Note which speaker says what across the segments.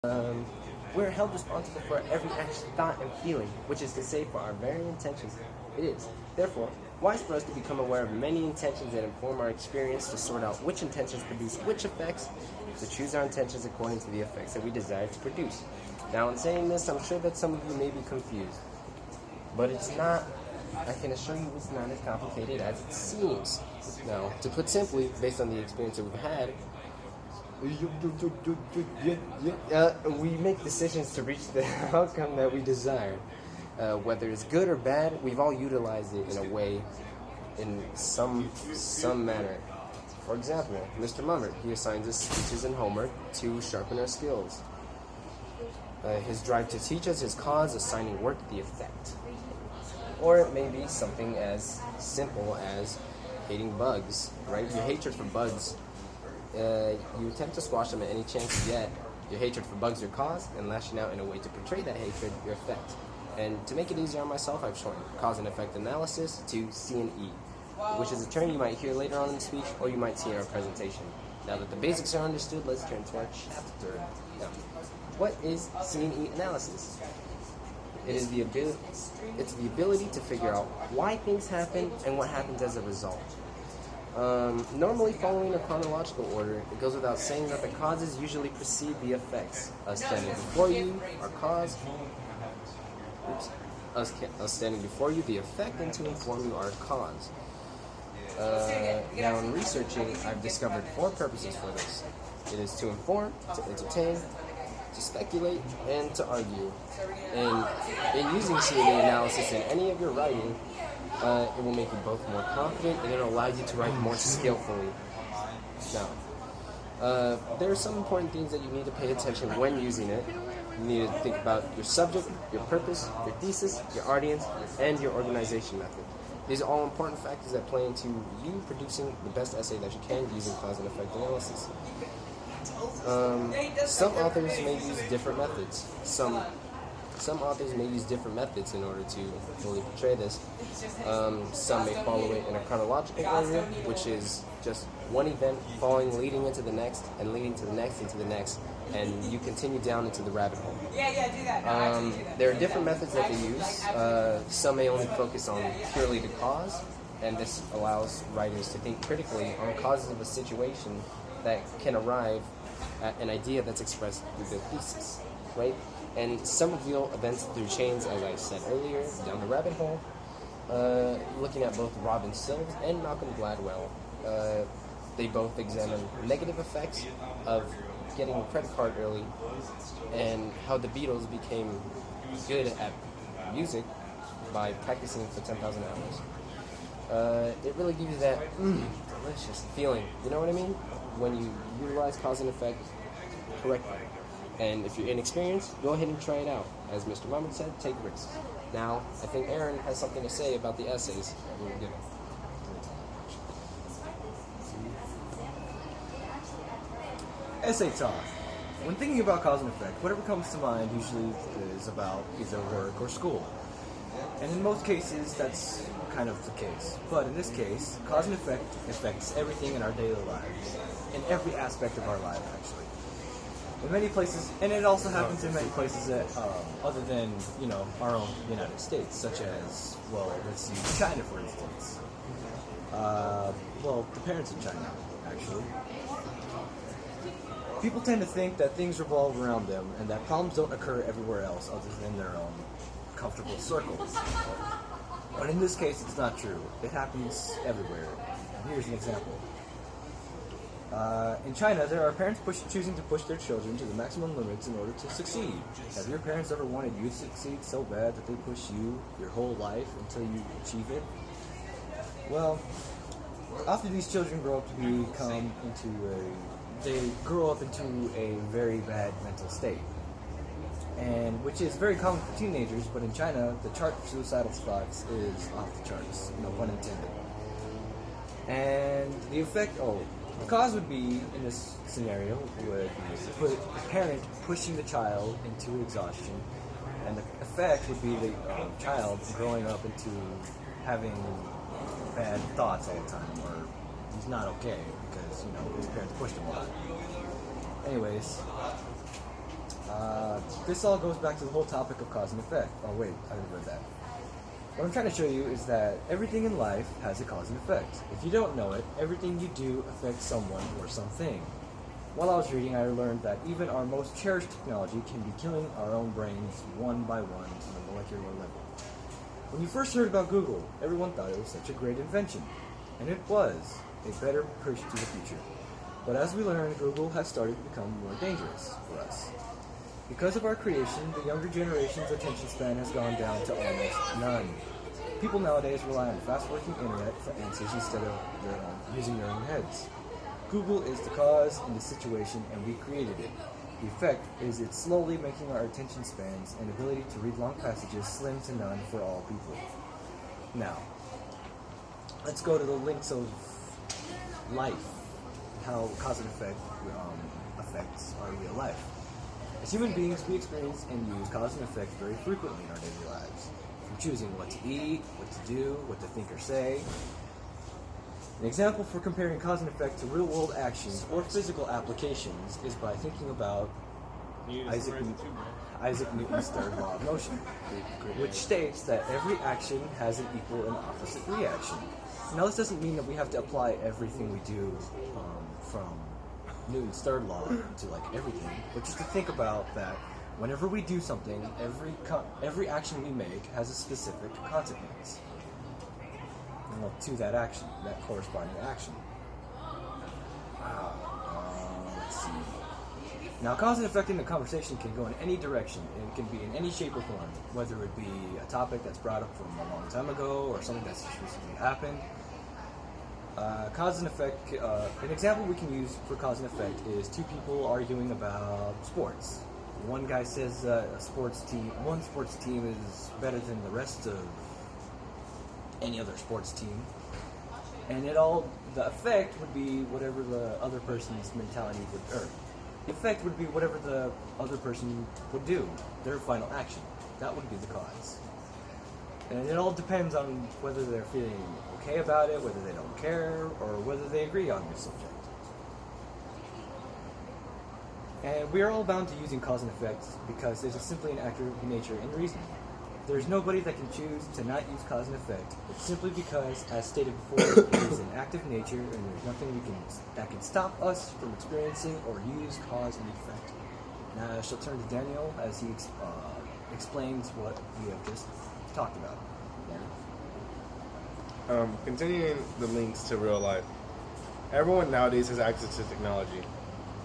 Speaker 1: Um, we're held responsible for every action, thought, and feeling, which is to say, for our very intentions. It is, therefore, wise for us to become aware of many intentions that inform our experience, to sort out which intentions produce which effects, to choose our intentions according to the effects that we desire to produce. Now, in saying this, I'm sure that some of you may be confused, but it's not. I can assure you it's not as complicated as it seems. Now, to put simply, based on the experience that we've had, we make decisions to reach the outcome that we desire. Whether it's good or bad, we've all utilized it in a way, in some manner. For example, Mr. Mummert, he assigns us speeches and homework to sharpen our skills. His drive to teach us his cause, assigning work the effect. Or it may be something as simple as hating bugs, right? Your hatred for bugs, you attempt to squash them at any chance you get. Your hatred for bugs, your cause, and lashing out in a way to portray that hatred, your effect. And to make it easier on myself, I've shortened cause and effect analysis to C&E, which is a term you might hear later on in the speech, or you might see in our presentation. Now that the basics are understood, let's turn to our chapter. Now, what is C&E analysis? It's the ability to figure out why things happen and what happens as a result. Normally following a chronological order, it goes without saying that the causes usually precede the effects. Us standing before you, our cause. Us standing before you, the effect, and to inform you, our cause. Now in researching, I've discovered 4 purposes for this. It is to inform, to entertain, to speculate, and to argue. And in using C&E analysis in any of your writing, it will make you both more confident, and it will allow you to write more skillfully. Now, there are some important things that you need to pay attention when using it. You need to think about your subject, your purpose, your thesis, your audience, and your organization method. These are all important factors that play into you producing the best essay that you can using cause and effect analysis. Some authors may use different methods. Some authors may use different methods in order to fully portray this. Some may follow it in a chronological order, which is just one event leading into the next, and leading to the next, into the next, and you continue down into the rabbit hole. There are different methods that they use. Some may only focus on purely the cause, and this allows writers to think critically on causes of a situation that can arrive at an idea that's expressed through their thesis, right? And some reveal events through chains, as I said earlier, down the rabbit hole. Looking at both Robin Silves and Malcolm Gladwell, they both examine negative effects of getting a credit card early, and how the Beatles became good at music by practicing for 10,000 hours. It really gives you that delicious feeling, you know what I mean? When you utilize cause and effect correctly. And if you're inexperienced, go ahead and try it out. As Mr. Mummert said, take risks. Now, I think Aaron has something to say about the essays.
Speaker 2: Essay talk. When thinking about cause and effect, whatever comes to mind usually is about either work or school. And in most cases, that's kind of the case. But in this case, cause and effect affects everything in our daily lives. In every aspect of our life, actually. In many places, and it also happens in many places that, other than, our own United States, such as, let's see, China, for instance. The parents of China, actually. People tend to think that things revolve around them, and that problems don't occur everywhere else other than their own comfortable circles. But in this case, it's not true. It happens everywhere. And here's an example. In China, there are parents choosing to push their children to the maximum limits in order to succeed. Have your parents ever wanted you to succeed so bad that they push you your whole life until you achieve it? Well, after these children grow up they grow up into a very bad mental state, and which is very common for teenagers. But in China, the chart of suicidal thoughts is off the charts, no pun intended. And the effect, the cause would be, in this scenario, would be the parent pushing the child into exhaustion, and the effect would be the child growing up into having bad thoughts all the time, or he's not okay because his parents pushed him a lot. Anyways, this all goes back to the whole topic of cause and effect. Oh wait, I already read that. What I'm trying to show you is that everything in life has a cause and effect. If you don't know it, everything you do affects someone or something. While I was reading, I learned that even our most cherished technology can be killing our own brains one by one on a molecular level. When you first heard about Google, everyone thought it was such a great invention. And it was a better push to the future. But as we learned, Google has started to become more dangerous for us. Because of our creation, the younger generation's attention span has gone down to almost none. People nowadays rely on fast-working internet for answers instead of using their own heads. Google is the cause in the situation, and we created it. The effect is it's slowly making our attention spans and ability to read long passages slim to none for all people. Now, let's go to the links of life, how cause and effect affects our real life. As human beings, we experience and use cause and effect very frequently in our daily lives. From choosing what to eat, what to do, what to think or say. An example for comparing cause and effect to real-world actions or physical applications is by thinking about Isaac Newton's third law of motion, which states that every action has an equal and opposite reaction. Now, this doesn't mean that we have to apply everything we do from Newton's third law to like everything, but just to think about that whenever we do something, every action we make has a specific consequence to that action, that corresponding action. Let's see. Now, cause and effect in the conversation can go in any direction, and it can be in any shape or form, whether it be a topic that's brought up from a long time ago or something that's just recently happened. Cause and effect, an example we can use for cause and effect is two people arguing about sports. One guy says one sports team is better than the rest of any other sports team, and the effect would be whatever the other person's mentality would, or the effect would be whatever the other person would do, their final action. That would be the cause. And it all depends on whether they're feeling okay about it, whether they don't care, or whether they agree on the subject. And we are all bound to using cause and effect because there's simply an act of nature in reasoning. There's nobody that can choose to not use cause and effect. It's simply because, as stated before, it is an act of nature, and there's nothing that can stop us from experiencing or use cause and effect. Now I shall turn to Daniel as he explains what we have just talked about.
Speaker 3: Continuing the links to real life, everyone nowadays has access to technology.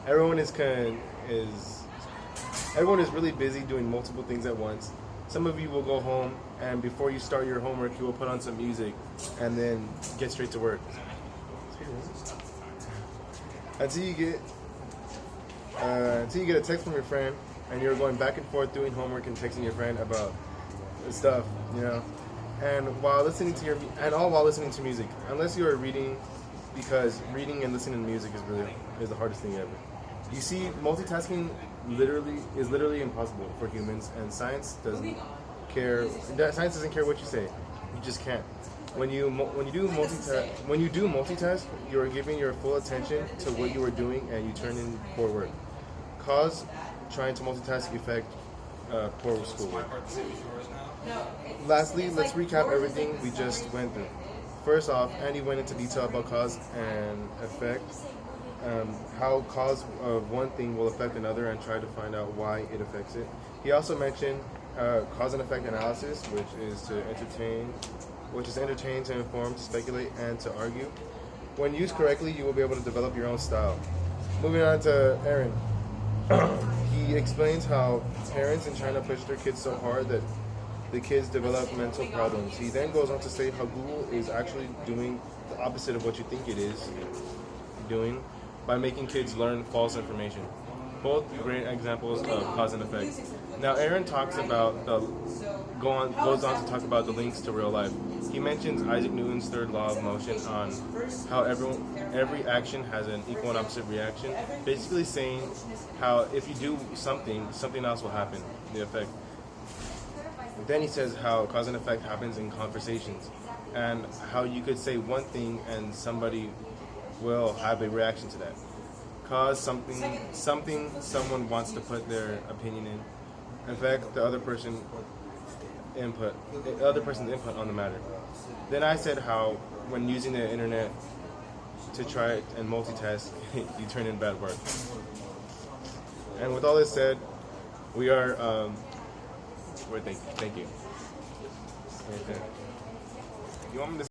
Speaker 3: Everyone is really busy doing multiple things at once. Some of you will go home, and before you start your homework, you will put on some music and then get straight to work. Until you get a text from your friend, and you're going back and forth doing homework and texting your friend about stuff, and while listening to music, unless you are reading, because reading and listening to music is the hardest thing ever. You see, multitasking is literally impossible for humans, and science doesn't care. Science doesn't care what you say. You just can't. When you do multitask, you are giving your full attention to what you are doing, and you turn in poor work. Cause trying to multitask effect poor schoolwork. Lastly, let's recap everything we just went through. First off, Andy went into detail about cause and effect, how cause of one thing will affect another, and try to find out why it affects it. He also mentioned cause and effect analysis, which is to entertain, to inform, to speculate, and to argue. When used correctly, you will be able to develop your own style. Moving on to Aaron. He explains how parents in China push their kids so hard that the kids develop mental problems. He then goes on to say how Google is actually doing the opposite of what you think it is doing by making kids learn false information. Both great examples of cause and effect. Now Aaron goes on to talk about the links to real life. He mentions Isaac Newton's third law of motion on how every action has an equal and opposite reaction, basically saying how if you do something else will happen, the effect. Then he says how cause and effect happens in conversations, and how you could say one thing and somebody will have a reaction to that. Cause someone wants to put their opinion in, affect the other person's input on the matter. Then I said how when using the internet to try and multitask, you turn in bad work. And with all this said, we are. Thank you. You want me to?